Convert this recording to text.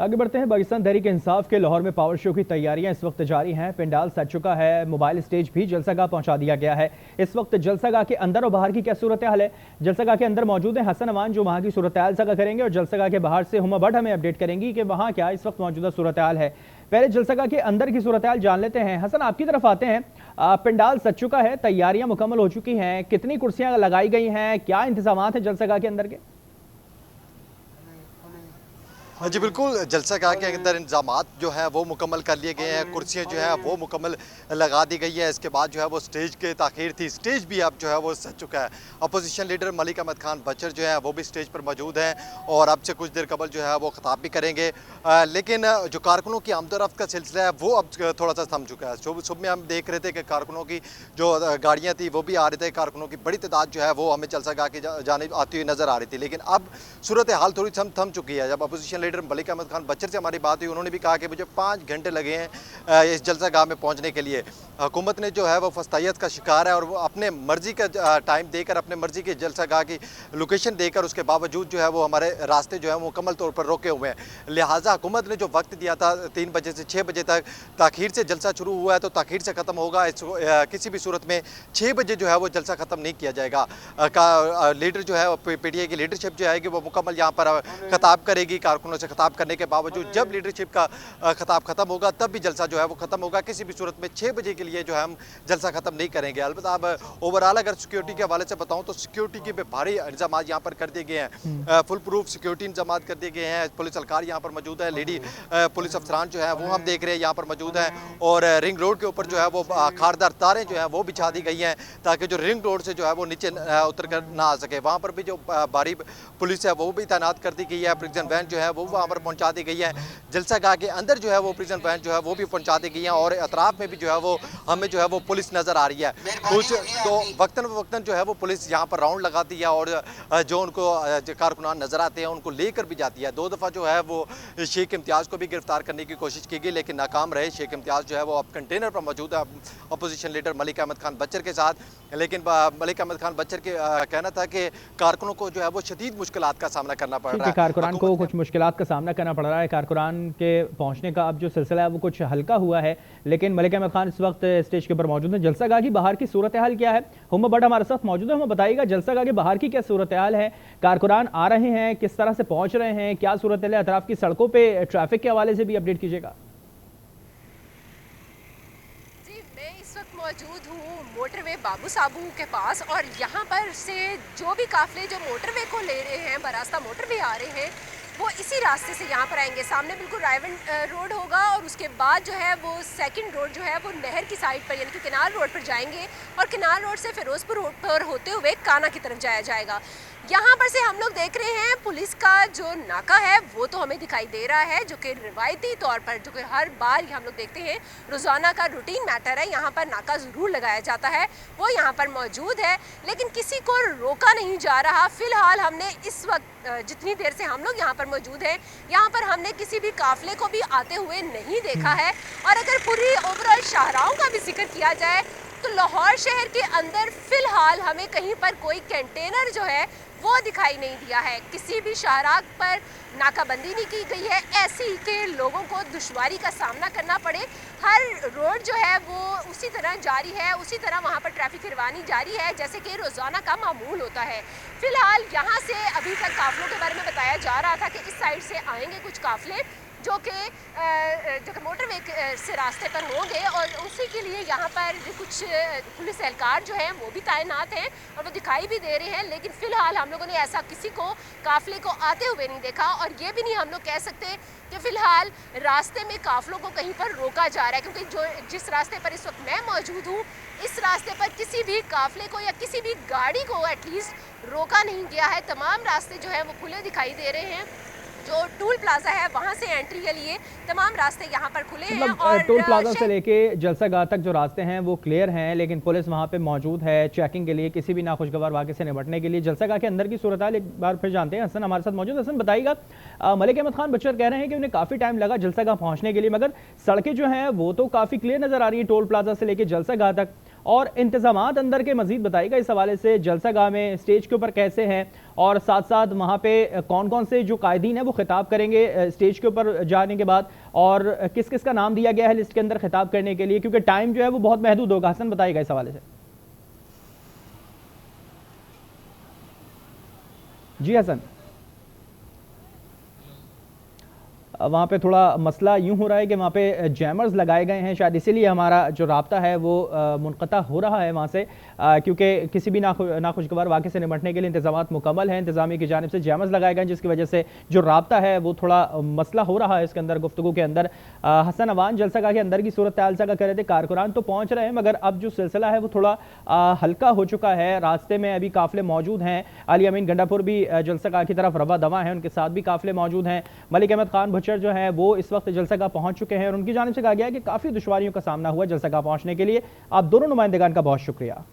आगे बढ़ते हैं। पाकिस्तान तहरीक इंसाफ के लाहौर में पावर शो की तैयारियां इस वक्त जारी हैं। पंडाल सज चुका है, मोबाइल स्टेज भी जलसागाह पहुंचा दिया गया है। इस वक्त जलसागाह के अंदर और बाहर की क्या सूरत हाल है? जलसागाह के अंदर मौजूद है हसन अमान, जो वहां की सूरत हाल साझा करेंगे, और जलसागाह के बाहर से हुमा भट्ट हमें अपडेट करेंगी कि वहां क्या इस वक्त मौजूदा सूरत हाल है। पहले जलसागाह के अंदर की सूरत हाल जान लेते हैं। हसन, आपकी तरफ आते हैं। पंडाल सज चुका है, तैयारियां मुकम्मल हो चुकी हैं, कितनी कुर्सियां लगाई गई हैं, क्या इंतजाम है जलसागाह के अंदर के? हाँ जी बिल्कुल, जलसागाह के अंदर इंतजामात जो है वो मुकम्मल कर लिए गए हैं। कुर्सियाँ जो है वो मुकम्मल लगा दी गई है। इसके बाद जो है वो स्टेज के ताख़ीर थी, स्टेज भी अब जो है वो सज चुका है। अपोजिशन लीडर मलिक अहमद खान बचर जो है वो भी स्टेज पर मौजूद हैं और अब से कुछ देर कबल जो है वो खिताब भी करेंगे। लेकिन जो कारकुनों की आमदोरफ्त का सिलसिला है वो अब थोड़ा सा थम चुका है। सुबह में हम देख रहे थे कि कारकुनों की जो गाड़ियाँ थी वो भी आ रहे थे, कारकुनों की बड़ी तादाद जो है वो हमें जलसागाह की जानिब आती हुई नज़र आ रही थी। लेकिन अब सूरत हाल थोड़ी थम चुकी है। जब अपोजिशन लीडर मलिक अहमद खान बचर से हमारी बात हुई, उन्होंने भी कहा कि मुझे 5 घंटे लगे हैं इस जलसागाह में पहुंचने के लिए। हुकूमत ने जो है वो फस्तायत का शिकार है और वो अपने मर्जी का टाइम देकर, अपने मर्जी की जलसागाह की लोकेशन देकर, उसके बावजूद जो है वो हमारे रास्ते जो है वो मुकम्मल तौर पर रोके हुए हैं। लिहाजा हुकूमत ने जो वक्त दिया था 3 बजे से 6 बजे तक, ताख़ीर से जलसा शुरू हुआ है तो ताख़ीर से ख़त्म होगा। किसी भी सूरत में 6 बजे जो है वो जलसा ख़त्म नहीं किया जाएगा। लीडर जो है PTI की लीडरशिप जो है कि वो मुकम्मल यहाँ पर खिताब करेगी। कारकुनों से खिताब करने के बावजूद जब लीडरशिप का खिताब खत्म होगा तब भी जलसा जो है वो खत्म होगा। किसी भी सूरत में 6 बजे के लिए जो है हम जलसा खत्म नहीं करेंगे। अलबत्ता अब ओवरऑल अगर सिक्योरिटी के हवाले से बताऊं तो सिक्योरिटी के पे भारी इंतजाम यहाँ पर कर दिए गए हैं। फुल प्रूफ सिक्योरिटी इंतजाम कर दिए गए हैं। पुलिस एहलकार यहाँ पर मौजूद है, लेडी पुलिस अफसरान जो है वो हम देख रहे हैं यहाँ पर मौजूद हैं। और रिंग रोड के ऊपर जो है वो खारदार तारें जो है वो बिछा दी गई हैं ताकि जो रिंग रोड से जो है वो नीचे उतर कर ना आ सके। वहाँ पर भी जो भारी पुलिस है वो भी तैनात कर दी गई है। प्रिजन वैन जो है वो वहाँ पर पहुँचा दी गई है। जलसागाह के अंदर जो है वो प्रिजन वैन जो है वो भी पहुंचा दी गई हैं और अतराफ में भी जो है वो हमें जो है वो पुलिस नज़र आ रही है। कुछ तो वक्तन जो है वो पुलिस यहाँ पर राउंड लगाती है और जो उनको कारकुनान नज़र आते हैं उनको लेकर भी जाती है। 2 दफ़ा जो है वो शेख इम्तियाज़ को भी गिरफ्तार करने की कोशिश की गई लेकिन नाकाम रहे। शेख इम्तियाज़ जो है वो अब कंटेनर पर मौजूद है अपोजिशन लीडर मलिक अहमद खान बचर के साथ। लेकिन मलिक अहमद खान बचर के कहना था कि कारकुनों को जो है वो शदीद मुश्किलात का सामना करना पड़ रहा है। कारकुनान को कुछ मुश्किलात का सामना करना पड़ रहा है। कारकुनान के पहुंचने का अब जो सिलसिला है वो कुछ हल्का हुआ है, लेकिन मलिक अहमद खान इस वक्त स्टेज के ऊपर मौजूद हैं। जलसागाह की बाहर की सूरत हाल क्या है? हुमा भट्ट हमारे साथ मौजूद है। हुमा, बताइएगा जलसागाह के बाहर की क्या सूरत हाल है? कारकुनान आ रहे हैं, किस तरह से पहुंच रहे हैं, क्या सूरत हाल है? अतराफ की सड़कों पे ट्रैफिक के हवाले से भी अपडेट कीजिएगा। मौजूद हूँ मोटरवे बाबू साबू के पास और यहाँ पर से जो भी काफिले जो मोटरवे को ले रहे हैं, बरास्ता मोटरवे आ रहे हैं, वो इसी रास्ते से यहाँ पर आएंगे। सामने बिल्कुल रायवन रोड होगा और उसके बाद जो है वो सेकंड रोड जो है वो नहर की साइड पर यानी कि किनाल रोड पर जाएंगे और किनाल रोड से फिरोजपुर रोड पर होते हुए काना की तरफ जाया जाएगा। यहाँ पर से हम लोग देख रहे हैं पुलिस का जो नाका है वो तो हमें दिखाई दे रहा है, जो कि रिवायती तौर पर, जो कि हर बार हम लोग देखते हैं, रोज़ाना का रूटीन मैटर है। यहाँ पर नाका ज़रूर लगाया जाता है, वो यहाँ पर मौजूद है, लेकिन किसी को रोका नहीं जा रहा। फ़िलहाल हमने इस वक्त जितनी देर से हम लोग यहाँ पर मौजूद हैं, यहाँ पर हमने किसी भी काफिले को भी आते हुए नहीं देखा है। और अगर पूरी ओवरऑल शाहराहों का भी जिक्र किया जाए तो लाहौर शहर के अंदर फ़िलहाल हमें कहीं पर कोई कंटेनर जो है वो दिखाई नहीं दिया है। किसी भी शाहराह पर नाकाबंदी नहीं की गई है ऐसी कि लोगों को दुश्वारी का सामना करना पड़े। हर रोड जो है वो उसी तरह जारी है, उसी तरह वहाँ पर ट्रैफिक रवानी जारी है जैसे कि रोज़ाना का मामूल होता है। फ़िलहाल यहाँ से अभी तक काफ़िलों के बारे में बताया जा रहा था कि इस साइड से आएंगे कुछ काफ़िले जो कि मोटरवे से रास्ते पर होंगे और उसी के लिए यहाँ पर कुछ पुलिस एहलकार जो हैं वो भी तैनात हैं और वो दिखाई भी दे रहे हैं। लेकिन फ़िलहाल हम लोगों ने ऐसा किसी को काफ़िले को आते हुए नहीं देखा और ये भी नहीं हम लोग कह सकते कि फ़िलहाल रास्ते में काफ़िलों को कहीं पर रोका जा रहा है, क्योंकि जिस रास्ते पर इस वक्त मैं मौजूद हूँ इस रास्ते पर किसी भी काफ़िले को या किसी भी गाड़ी को एटलीस्ट रोका नहीं गया है। तमाम रास्ते जो है वो खुले दिखाई दे रहे हैं। जो टोल प्लाजा है वहां से एंट्री के लिए तमाम रास्ते यहाँ पर खुले हैं और टोल प्लाजा से लेके जलसागाह तक जो रास्ते हैं वो क्लियर हैं, लेकिन पुलिस वहां पे मौजूद है चेकिंग के लिए, किसी भी नाखुशगवार वाक़े से निपटने के लिए। जलसागाह के अंदर की सूरत हाल एक बार फिर जानते हैं। हसन हमारे साथ मौजूद। हसन, बताइएगा मलिक अहमद खान बचर कह रहे हैं कि उन्हें काफ़ी टाइम लगा जलसागाह पहुँचने के लिए, मगर सड़कें जो हैं वो तो काफ़ी क्लियर नज़र आ रही हैं टोल प्लाजा से लेके जलसागाह तक, और इंतजामात अंदर के मजीद बताइएगा इस हवाले से, जलसा गाह में स्टेज के ऊपर कैसे हैं और साथ साथ वहाँ पे कौन कौन से जो कायदीन हैं वो खिताब करेंगे स्टेज के ऊपर जाने के बाद, और किस किस का नाम दिया गया है लिस्ट के अंदर खिताब करने के लिए, क्योंकि टाइम जो है वो बहुत महदूद होगा। हसन बताइएगा इस हवाले से। जी हसन, वहाँ पे थोड़ा मसला यूं हो रहा है कि वहाँ पे जैमर्स लगाए गए हैं, शायद इसीलिए हमारा जो राब्ता है वो मुनक़ता हो रहा है वहाँ से, क्योंकि किसी भी नाखुशगवार वाक़े से निपटने के लिए इंतज़ामात मुकम्मल हैं, इंतज़ामिया की जानिब से जैमर्स लगाए गए हैं, जिसकी वजह से जो राब्ता है वो थोड़ा मसला हो रहा है इसके अंदर गुफ्तगू के अंदर। हसन अवान जलसा गाह के अंदर की सूरत हाल का कह रहे थे, कारकुनान तो पहुँच रहे हैं मगर अब जो सिलसिला है वो थोड़ा हल्का हो चुका है, रास्ते में अभी काफ़िले मौजूद हैं। अली अमीन गंडापुर भी जलसा गाह की तरफ रवा दवा हैं, उनके साथ भी काफ़िले मौजूद हैं। मलिक अहमद खान भुच्चर जो है वो इस वक्त जलसा गाह पहुंच चुके हैं और उनकी जानिब से कहा गया है कि काफ़ी दुश्वारियों का सामना हुआ जलसा गाह पहुंचने के लिए। आप दोनों नुमाइंदगान का बहुत शुक्रिया।